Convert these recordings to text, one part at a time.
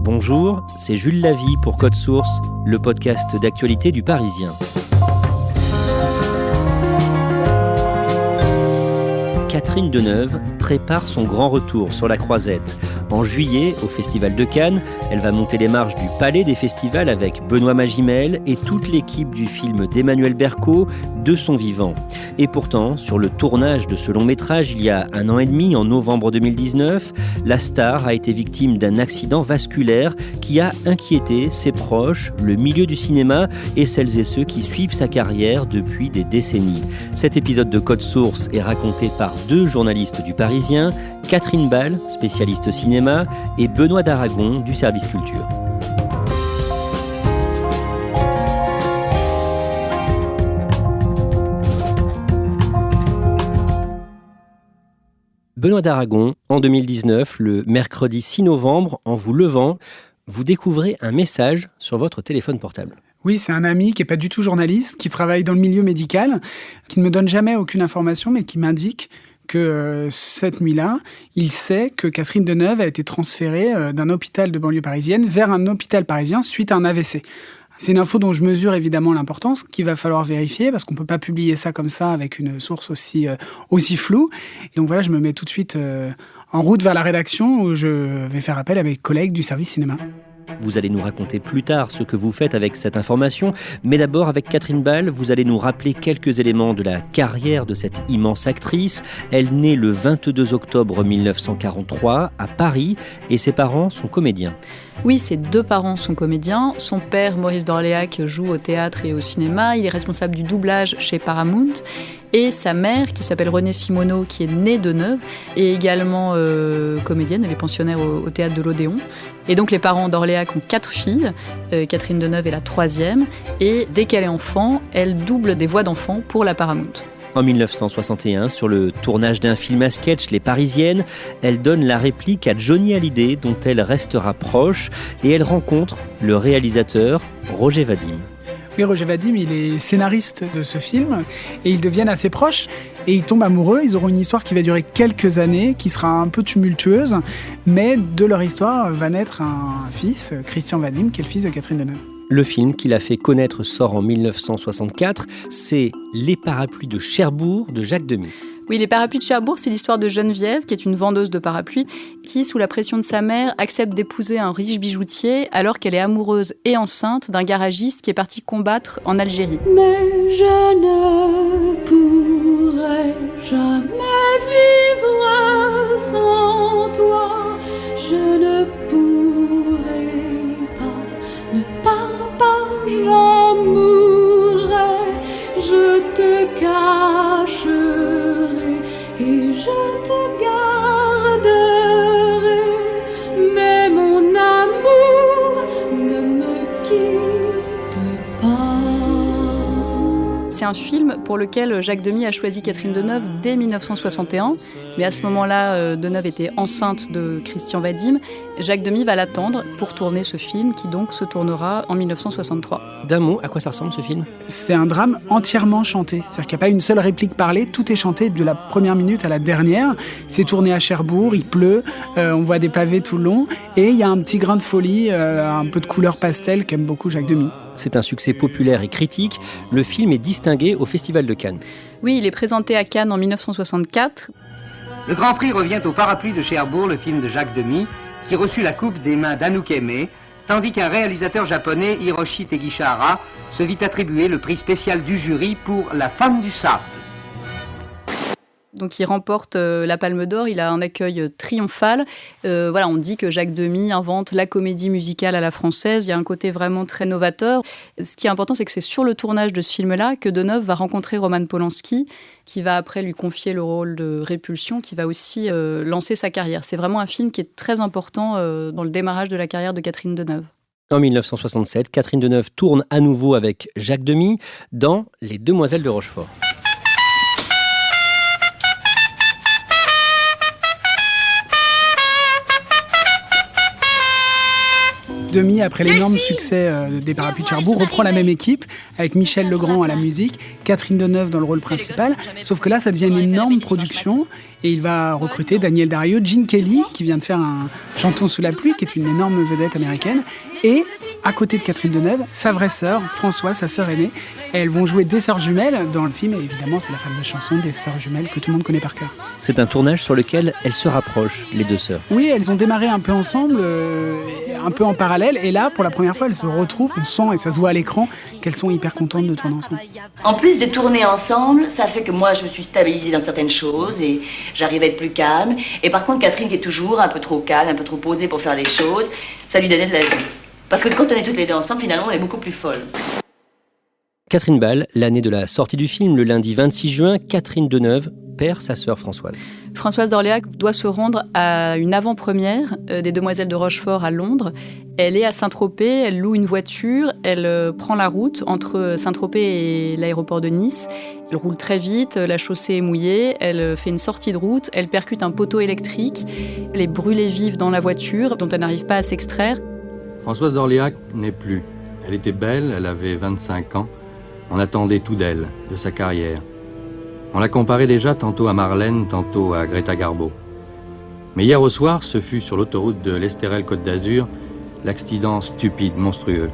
Bonjour, c'est Jules Lavie pour Code Source, le podcast d'actualité du Parisien. Catherine Deneuve prépare son grand retour sur la Croisette. En juillet, au Festival de Cannes, elle va monter les marches du Palais des Festivals avec Benoît Magimel et toute l'équipe du film d'Emmanuel Berco, De son vivant. Et pourtant, sur le tournage de ce long-métrage, il y a 1 an et demi, en novembre 2019, la star a été victime d'un accident vasculaire qui a inquiété ses proches, le milieu du cinéma et celles et ceux qui suivent sa carrière depuis des décennies. Cet épisode de Code Source est raconté par 2 journalistes du Parisien, Catherine Ball, spécialiste cinéma, et Benoît d'Aragon du service culture. Benoît d'Aragon, en 2019, le mercredi 6 novembre, en vous levant, vous découvrez un message sur votre téléphone portable. Oui, c'est un ami qui n'est pas du tout journaliste, qui travaille dans le milieu médical, qui ne me donne jamais aucune information, mais qui m'indique que cette nuit-là, il sait que Catherine Deneuve a été transférée d'un hôpital de banlieue parisienne vers un hôpital parisien suite à un AVC. C'est une info dont je mesure évidemment l'importance, qu'il va falloir vérifier, parce qu'on ne peut pas publier ça comme ça avec une source aussi floue. Et donc voilà, je me mets tout de suite en route vers la rédaction, où je vais faire appel à mes collègues du service cinéma. Vous allez nous raconter plus tard ce que vous faites avec cette information, mais d'abord avec Catherine Ball, vous allez nous rappeler quelques éléments de la carrière de cette immense actrice. Elle naît le 22 octobre 1943 à Paris et ses parents sont comédiens. Oui, ses 2 parents sont comédiens. Son père, Maurice d'Orléac, joue au théâtre et au cinéma. Il est responsable du doublage chez Paramount. Et sa mère, qui s'appelle Renée Simoneau, qui est née Deneuve, est également comédienne. Elle est pensionnaire au théâtre de l'Odéon. Et donc les parents d'Orléac ont 4 filles. Catherine Deneuve est la 3e. Et dès qu'elle est enfant, elle double des voix d'enfants pour la Paramount. En 1961, sur le tournage d'un film à sketch, Les Parisiennes, elle donne la réplique à Johnny Hallyday, dont elle restera proche, et elle rencontre le réalisateur Roger Vadim. Oui, Roger Vadim, il est scénariste de ce film et ils deviennent assez proches et ils tombent amoureux. Ils auront une histoire qui va durer quelques années, qui sera un peu tumultueuse, mais de leur histoire va naître un fils, Christian Vadim, qui est le fils de Catherine Deneuve. Le film qui l'a fait connaître sort en 1964, c'est Les Parapluies de Cherbourg de Jacques Demy. Oui, Les Parapluies de Cherbourg, c'est l'histoire de Geneviève, qui est une vendeuse de parapluies, qui, sous la pression de sa mère, accepte d'épouser un riche bijoutier alors qu'elle est amoureuse et enceinte d'un garagiste qui est parti combattre en Algérie. Mais je ne pourrai jamais vivre sans toi. Je ne pourrai pas, ne pars pas, j'en mourrai. Je te cacherai. Et je te garderai, mais mon amour ne me quitte pas. C'est un film pour lequel Jacques Demy a choisi Catherine Deneuve dès 1961. Mais à ce moment-là, Deneuve était enceinte de Christian Vadim. Jacques Demy va l'attendre pour tourner ce film, qui donc se tournera en 1963. D'un mot, à quoi ça ressemble ce film ? C'est un drame entièrement chanté. C'est-à-dire qu'il n'y a pas une seule réplique parlée, tout est chanté de la première minute à la dernière. C'est tourné à Cherbourg, il pleut, on voit des pavés tout le long. Et il y a un petit grain de folie, un peu de couleur pastel qu'aime beaucoup Jacques Demy. C'est un succès populaire et critique. Le film est distingué au Festival de Cannes. Oui, il est présenté à Cannes en 1964. Le Grand Prix revient au Parapluie de Cherbourg, le film de Jacques Demy, qui reçut la coupe des mains d'Anouk Aimée, tandis qu'un réalisateur japonais, Hiroshi Tegishihara, se vit attribuer le prix spécial du jury pour La femme du sable. Donc il remporte la Palme d'Or, il a un accueil triomphal. On dit que Jacques Demy invente la comédie musicale à la française, il y a un côté vraiment très novateur. Ce qui est important, c'est que c'est sur le tournage de ce film-là que Deneuve va rencontrer Roman Polanski, qui va après lui confier le rôle de Répulsion, qui va aussi lancer sa carrière. C'est vraiment un film qui est très important dans le démarrage de la carrière de Catherine Deneuve. En 1967, Catherine Deneuve tourne à nouveau avec Jacques Demy dans Les Demoiselles de Rochefort. Demy, après l'énorme succès des Parapluies de Cherbourg, reprend la même équipe, avec Michel Legrand à la musique, Catherine Deneuve dans le rôle principal. Sauf que là, ça devient une énorme production, et il va recruter Daniel Dario, Gene Kelly, qui vient de faire un Chantons sous la pluie, qui est une énorme vedette américaine, et à côté de Catherine Deneuve, sa vraie sœur, Françoise, sa sœur aînée. Et elles vont jouer des sœurs jumelles dans le film, et évidemment, c'est la fameuse chanson des sœurs jumelles que tout le monde connaît par cœur. C'est un tournage sur lequel elles se rapprochent, les deux sœurs. Oui, elles ont démarré un peu ensemble, un peu en parallèle, et là, pour la première fois, elles se retrouvent, on sent, et ça se voit à l'écran, qu'elles sont hyper contentes de tourner ensemble. En plus de tourner ensemble, ça fait que moi, je me suis stabilisée dans certaines choses, et j'arrive à être plus calme. Et par contre, Catherine, qui est toujours un peu trop calme, un peu trop posée pour faire les choses, ça lui donnait de la vie. Parce que quand on est toutes les deux ensemble, finalement, on est beaucoup plus folle. Catherine Ball, l'année de la sortie du film, le lundi 26 juin, Catherine Deneuve perd sa sœur Françoise. Françoise d'Orléac doit se rendre à une avant-première des Demoiselles de Rochefort à Londres. Elle est à Saint-Tropez, elle loue une voiture, elle prend la route entre Saint-Tropez et l'aéroport de Nice. Elle roule très vite, la chaussée est mouillée, elle fait une sortie de route, elle percute un poteau électrique, elle est brûlée vive dans la voiture dont elle n'arrive pas à s'extraire. Françoise d'Orléac n'est plus. Elle était belle, elle avait 25 ans. On attendait tout d'elle, de sa carrière. On la comparait déjà tantôt à Marlène, tantôt à Greta Garbo. Mais hier au soir, ce fut sur l'autoroute de l'Estérel-Côte d'Azur, l'accident stupide, monstrueux.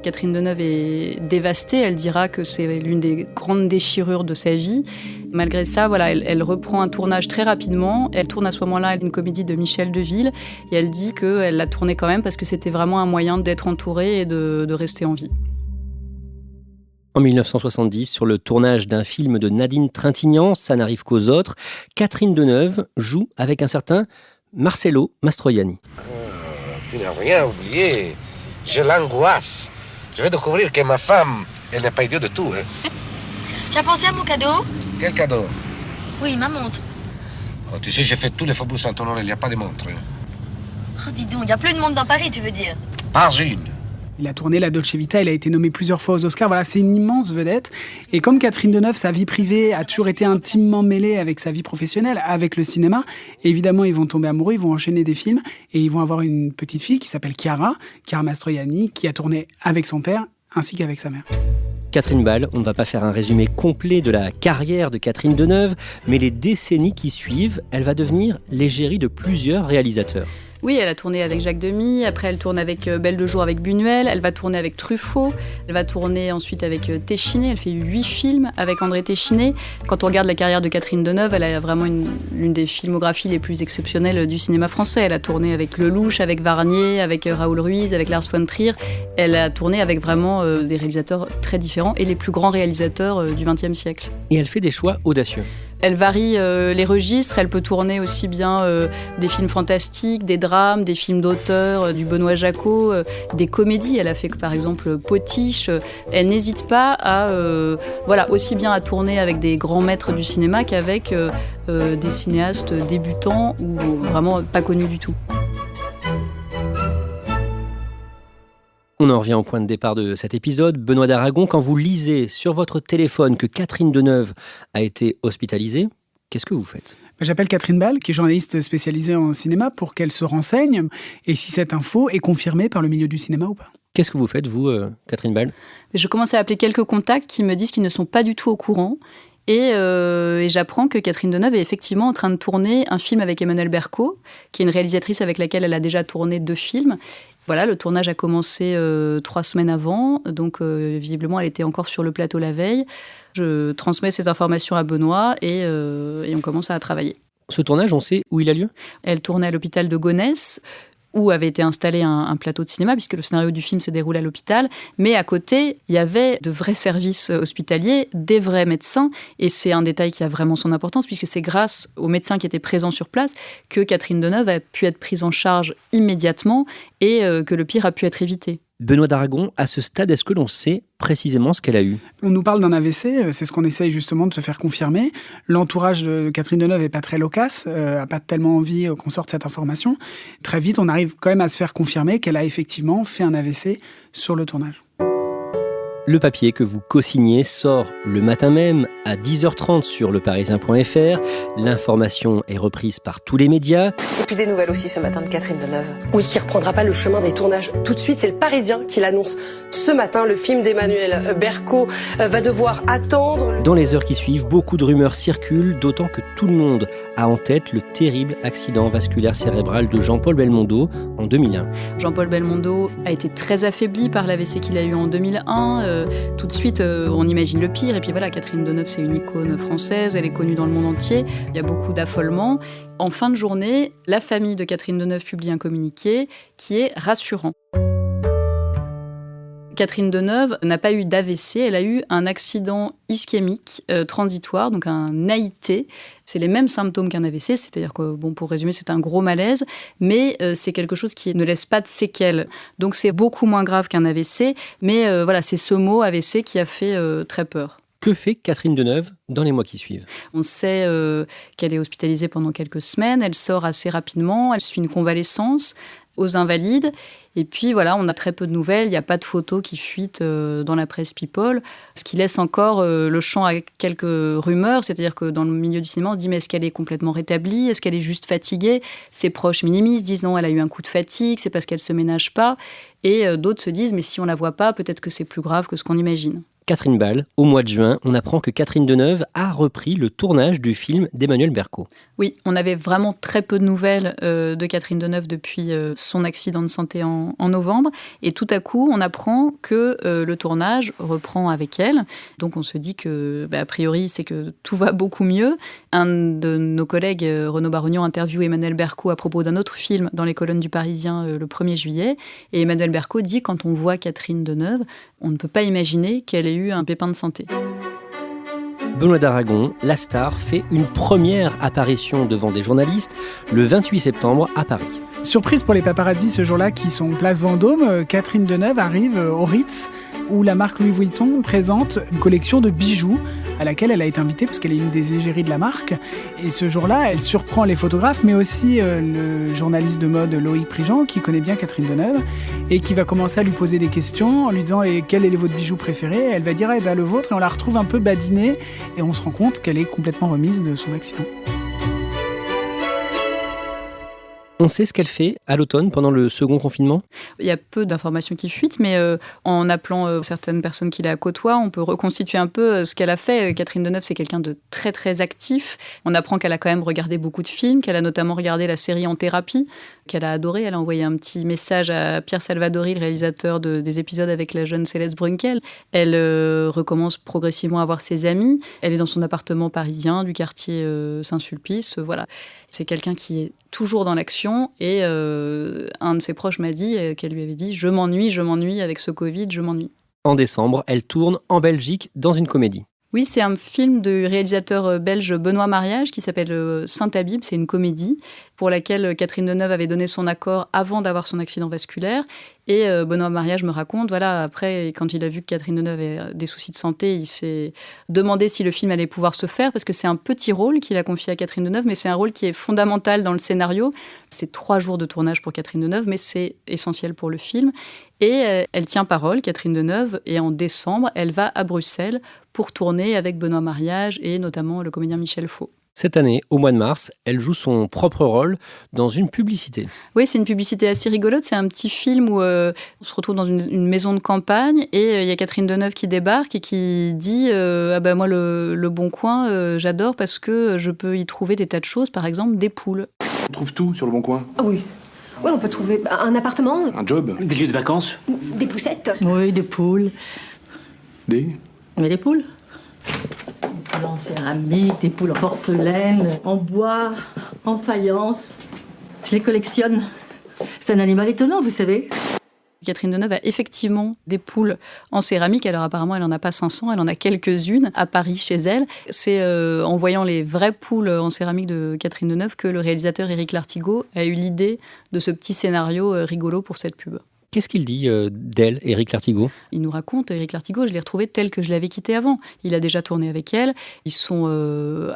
Catherine Deneuve est dévastée, elle dira que c'est l'une des grandes déchirures de sa vie. Malgré ça, voilà, elle reprend un tournage très rapidement. Elle tourne à ce moment-là une comédie de Michel Deville et elle dit qu'elle l'a tournée quand même parce que c'était vraiment un moyen d'être entourée et de rester en vie. En 1970, sur le tournage d'un film de Nadine Trintignant, Ça n'arrive qu'aux autres, Catherine Deneuve joue avec un certain Marcello Mastroianni. Tu n'as rien oublié. J'ai l'angoisse. Je vais découvrir que ma femme, elle n'est pas idiote de tout. Hein. Tu as pensé à mon cadeau? Quel cadeau? Oui, ma montre. Oh, tu sais, j'ai fait tous les faubourgs Saint-Honoré, il n'y a pas de montre. Hein. Oh, dis donc, il n'y a plus de monde dans Paris, tu veux dire? Pas une. Il a tourné La Dolce Vita, il a été nommé plusieurs fois aux Oscars. Voilà, c'est une immense vedette. Et comme Catherine Deneuve, sa vie privée a toujours été intimement mêlée avec sa vie professionnelle, avec le cinéma. Et évidemment, ils vont tomber amoureux, ils vont enchaîner des films. Et ils vont avoir une petite fille qui s'appelle Chiara Mastroianni, qui a tourné avec son père ainsi qu'avec sa mère. Catherine Ball, on ne va pas faire un résumé complet de la carrière de Catherine Deneuve, mais les décennies qui suivent, elle va devenir l'égérie de plusieurs réalisateurs. Oui, elle a tourné avec Jacques Demy, après elle tourne avec Belle de jour avec Buñuel, elle va tourner avec Truffaut, elle va tourner ensuite avec Téchiné, elle fait 8 films avec André Téchiné. Quand on regarde la carrière de Catherine Deneuve, elle a vraiment l'une des filmographies les plus exceptionnelles du cinéma français. Elle a tourné avec Lelouch, avec Varnier, avec Raoul Ruiz, avec Lars von Trier. Elle a tourné avec vraiment des réalisateurs très différents et les plus grands réalisateurs du XXe siècle. Et elle fait des choix audacieux. Elle varie les registres, elle peut tourner aussi bien des films fantastiques, des drames, des films d'auteur, du Benoît Jacot, des comédies. Elle a fait par exemple Potiche. Elle n'hésite pas à, aussi bien à tourner avec des grands maîtres du cinéma qu'avec des cinéastes débutants ou vraiment pas connus du tout. On en revient au point de départ de cet épisode. Benoît d'Aragon, quand vous lisez sur votre téléphone que Catherine Deneuve a été hospitalisée, qu'est-ce que vous faites ? J'appelle Catherine Ball, qui est journaliste spécialisée en cinéma, pour qu'elle se renseigne et si cette info est confirmée par le milieu du cinéma ou pas. Qu'est-ce que vous faites, vous, Catherine Ball ? Je commence à appeler quelques contacts qui me disent qu'ils ne sont pas du tout au courant. Et j'apprends que Catherine Deneuve est effectivement en train de tourner un film avec Emmanuelle Berco, qui est une réalisatrice avec laquelle elle a déjà tourné 2 films. Voilà, le tournage a commencé 3 semaines avant, donc visiblement elle était encore sur le plateau la veille. Je transmets ces informations à Benoît et on commence à travailler. Ce tournage, on sait où il a lieu ? Elle tournait à l'hôpital de Gonesse, où avait été installé un plateau de cinéma, puisque le scénario du film se déroule à l'hôpital. Mais à côté, il y avait de vrais services hospitaliers, des vrais médecins. Et c'est un détail qui a vraiment son importance, puisque c'est grâce aux médecins qui étaient présents sur place que Catherine Deneuve a pu être prise en charge immédiatement et que le pire a pu être évité. Benoît d'Aragon, à ce stade, est-ce que l'on sait précisément ce qu'elle a eu ? On nous parle d'un AVC, c'est ce qu'on essaye justement de se faire confirmer. L'entourage de Catherine Deneuve n'est pas très loquace, n'a pas tellement envie qu'on sorte cette information. Très vite, on arrive quand même à se faire confirmer qu'elle a effectivement fait un AVC sur le tournage. Le papier que vous co-signez sort le matin même à 10h30 sur leparisien.fr. L'information est reprise par tous les médias. Et puis des nouvelles aussi ce matin de Catherine Deneuve. Oui, qui reprendra pas le chemin des tournages tout de suite. C'est le Parisien qui l'annonce ce matin. Le film d'Emmanuel Berco va devoir attendre. Dans les heures qui suivent, beaucoup de rumeurs circulent, d'autant que tout le monde a en tête le terrible accident vasculaire cérébral de Jean-Paul Belmondo en 2001. Jean-Paul Belmondo a été très affaibli par l'AVC qu'il a eu en 2001. Tout de suite, on imagine le pire. Et puis voilà, Catherine Deneuve, c'est une icône française, elle est connue dans le monde entier. Il y a beaucoup d'affolement. En fin de journée, la famille de Catherine Deneuve publie un communiqué qui est rassurant. Catherine Deneuve n'a pas eu d'AVC, elle a eu un accident ischémique transitoire, donc un AIT. C'est les mêmes symptômes qu'un AVC, c'est-à-dire que, pour résumer, c'est un gros malaise, mais c'est quelque chose qui ne laisse pas de séquelles. Donc c'est beaucoup moins grave qu'un AVC, mais voilà, c'est ce mot AVC qui a fait très peur. Que fait Catherine Deneuve dans les mois qui suivent ? On sait qu'elle est hospitalisée pendant quelques semaines, elle sort assez rapidement, elle suit une convalescence aux Invalides. Et puis voilà, on a très peu de nouvelles, il n'y a pas de photos qui fuitent dans la presse People, ce qui laisse encore le champ à quelques rumeurs, c'est-à-dire que dans le milieu du cinéma, on se dit mais est-ce qu'elle est complètement rétablie ? Est-ce qu'elle est juste fatiguée ? Ses proches minimisent, disent non, elle a eu un coup de fatigue, c'est parce qu'elle ne se ménage pas. Et d'autres se disent mais si on ne la voit pas, peut-être que c'est plus grave que ce qu'on imagine. Catherine Ball, au mois de juin, on apprend que Catherine Deneuve a repris le tournage du film d'Emmanuel Berco. Oui, on avait vraiment très peu de nouvelles de Catherine Deneuve depuis son accident de santé en novembre. Et tout à coup, on apprend que le tournage reprend avec elle. Donc on se dit que, a priori, c'est que tout va beaucoup mieux. Un de nos collègues, Renaud Barognon, interviewe Emmanuel Berco à propos d'un autre film dans les colonnes du Parisien le 1er juillet. Et Emmanuel Berco dit, quand on voit Catherine Deneuve, on ne peut pas imaginer qu'elle ait eu un pépin de santé. Benoît d'Aragon, la star, fait une première apparition devant des journalistes le 28 septembre à Paris. Surprise pour les paparazzis ce jour-là qui sont place Vendôme, Catherine Deneuve arrive au Ritz où la marque Louis Vuitton présente une collection de bijoux à laquelle elle a été invitée parce qu'elle est une des égéries de la marque. Et ce jour-là, elle surprend les photographes, mais aussi le journaliste de mode Loïc Prigent, qui connaît bien Catherine Deneuve, et qui va commencer à lui poser des questions en lui disant « Quel est votre bijou préféré ?» Elle va dire « Le vôtre », et on la retrouve un peu badinée, et on se rend compte qu'elle est complètement remise de son accident. On sait ce qu'elle fait à l'automne pendant le second confinement ? Il y a peu d'informations qui fuitent, mais en appelant certaines personnes qui la côtoient, on peut reconstituer un peu ce qu'elle a fait. Catherine Deneuve, c'est quelqu'un de très très actif. On apprend qu'elle a quand même regardé beaucoup de films, qu'elle a notamment regardé la série En thérapie, qu'elle a adoré. Elle a envoyé un petit message à Pierre Salvadori, le réalisateur des épisodes avec la jeune Céleste Brunkel. Elle recommence progressivement à voir ses amis. Elle est dans son appartement parisien du quartier Saint-Sulpice. Voilà. C'est quelqu'un qui est toujours dans l'action et un de ses proches m'a dit qu'elle lui avait dit « Je m'ennuie avec ce Covid, je m'ennuie ». En décembre, elle tourne en Belgique dans une comédie. Oui, c'est un film du réalisateur belge Benoît Mariage qui s'appelle Saint-Habib, c'est une comédie pour laquelle Catherine Deneuve avait donné son accord avant d'avoir son accident vasculaire. Et Benoît Mariage me raconte, après, quand il a vu que Catherine Deneuve avait des soucis de santé, il s'est demandé si le film allait pouvoir se faire, parce que c'est un petit rôle qu'il a confié à Catherine Deneuve, mais c'est un rôle qui est fondamental dans le scénario. C'est 3 jours de tournage pour Catherine Deneuve, mais c'est essentiel pour le film. Et elle tient parole, Catherine Deneuve, et en décembre, elle va à Bruxelles pour tourner avec Benoît Mariage et notamment le comédien Michel Faux. Cette année, au mois de mars, elle joue son propre rôle dans une publicité. Oui, c'est une publicité assez rigolote. C'est un petit film où on se retrouve dans une maison de campagne et il y a Catherine Deneuve qui débarque et qui dit moi, le Bon Coin, j'adore parce que je peux y trouver des tas de choses, par exemple des poules. On trouve tout sur le Bon Coin. Ah oui. Oui, on peut trouver un appartement. Un job. Des lieux de vacances. Des poussettes. Oui, des poules. Mais des poules en céramique, des poules en porcelaine, en bois, en faïence. Je les collectionne. C'est un animal étonnant, vous savez. Catherine Deneuve a effectivement des poules en céramique. Alors apparemment, elle n'en a pas 500, elle en a quelques-unes à Paris chez elle. C'est en voyant les vraies poules en céramique de Catherine Deneuve que le réalisateur Éric Lartigot a eu l'idée de ce petit scénario rigolo pour cette pub. Qu'est-ce qu'il dit d'elle, Éric Lartigot ? Il nous raconte, Éric Lartigot, je l'ai retrouvé tel que je l'avais quitté avant. Il a déjà tourné avec elle, ils sont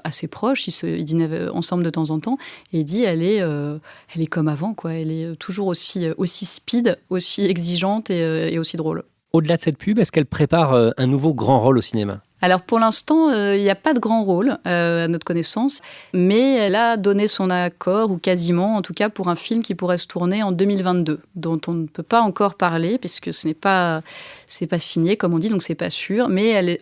assez proches, ils dînent ensemble de temps en temps, et il dit elle est comme avant, quoi. Elle est toujours aussi speed, aussi exigeante et aussi drôle. Au-delà de cette pub, est-ce qu'elle prépare un nouveau grand rôle au cinéma ? Alors pour l'instant, il n'y a pas de grand rôle à notre connaissance, mais elle a donné son accord, ou quasiment en tout cas, pour un film qui pourrait se tourner en 2022, dont on ne peut pas encore parler, puisque c'est pas signé, comme on dit, donc c'est pas sûr. Mais elle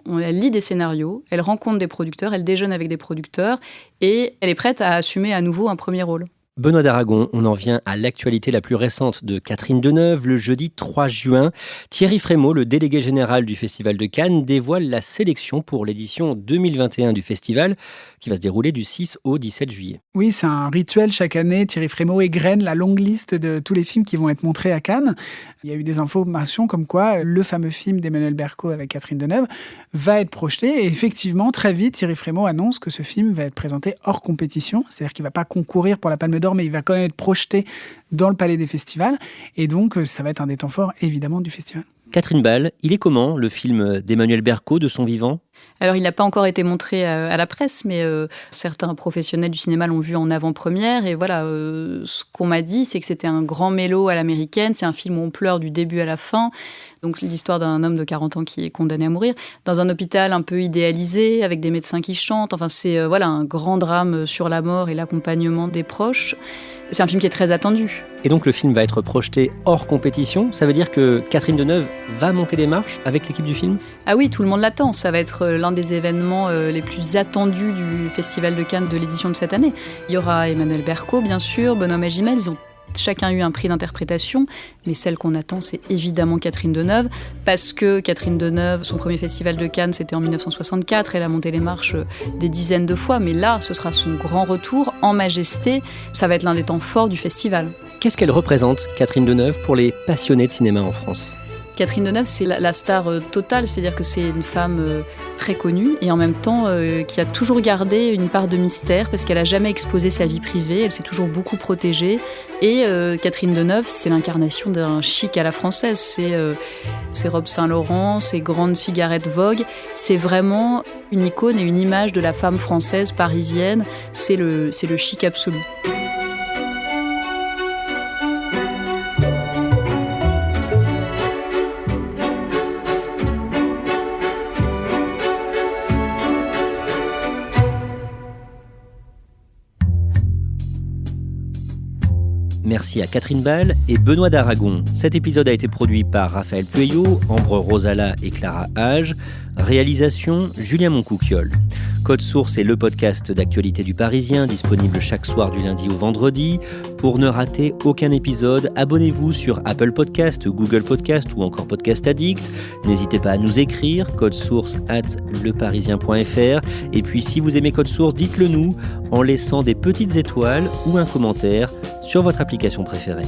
lit des scénarios, elle rencontre des producteurs, elle déjeune avec des producteurs, et elle est prête à assumer à nouveau un premier rôle. Benoît d'Aragon, on en vient à l'actualité la plus récente de Catherine Deneuve. Le jeudi 3 juin, Thierry Frémaux, le délégué général du Festival de Cannes, dévoile la sélection pour l'édition 2021 du festival qui va se dérouler du 6 au 17 juillet. Oui, c'est un rituel chaque année. Thierry Frémaux égrène la longue liste de tous les films qui vont être montrés à Cannes. Il y a eu des informations comme quoi le fameux film d'Emmanuel Berco avec Catherine Deneuve va être projeté. Et effectivement, très vite, Thierry Frémaux annonce que ce film va être présenté hors compétition. C'est-à-dire qu'il ne va pas concourir pour la Palme d'Or, mais il va quand même être projeté dans le Palais des Festivals. Et donc, ça va être un des temps forts, évidemment, du festival. Catherine Ball, il est comment, le film d'Emmanuel Berco de son vivant ? Alors, il n'a pas encore été montré à la presse, mais certains professionnels du cinéma l'ont vu en avant-première. Et voilà, ce qu'on m'a dit, c'est que c'était un grand mélo à l'américaine. C'est un film où on pleure du début à la fin. Donc, l'histoire d'un homme de 40 ans qui est condamné à mourir dans un hôpital un peu idéalisé, avec des médecins qui chantent. Enfin, c'est un grand drame sur la mort et l'accompagnement des proches. C'est un film qui est très attendu. Et donc, le film va être projeté hors compétition. Ça veut dire que Catherine Deneuve va monter les marches avec l'équipe du film ? Ah oui, tout le monde l'attend. Ça va être l'un des événements les plus attendus du Festival de Cannes de l'édition de cette année. Il y aura Emmanuel Berco, bien sûr, Benoît Magimel. Ils ont chacun eu un prix d'interprétation, mais celle qu'on attend, c'est évidemment Catherine Deneuve, parce que Catherine Deneuve, son premier festival de Cannes, c'était en 1964, elle a monté les marches des dizaines de fois, mais là, ce sera son grand retour en majesté, ça va être l'un des temps forts du festival. Qu'est-ce qu'elle représente, Catherine Deneuve, pour les passionnés de cinéma en France ? Catherine Deneuve, c'est la star totale, c'est-à-dire que c'est une femme très connue et en même temps qui a toujours gardé une part de mystère parce qu'elle n'a jamais exposé sa vie privée, elle s'est toujours beaucoup protégée. Et Catherine Deneuve, c'est l'incarnation d'un chic à la française. C'est ses robes Saint-Laurent, ses grandes cigarettes Vogue. C'est vraiment une icône et une image de la femme française parisienne. C'est le chic absolu. Merci à Catherine Ball et Benoît d'Aragon. Cet épisode a été produit par Raphaël Pueyo, Ambre Rosala et Clara Hage. Réalisation, Julien Moncouquiol. Code Source est le podcast d'actualité du Parisien, disponible chaque soir du lundi au vendredi. Pour ne rater aucun épisode, abonnez-vous sur Apple Podcast, Google Podcast ou encore Podcast Addict. N'hésitez pas à nous écrire, codesource@leparisien.fr. Et puis si vous aimez Code Source, dites-le nous en laissant des petites étoiles ou un commentaire sur votre application préférée.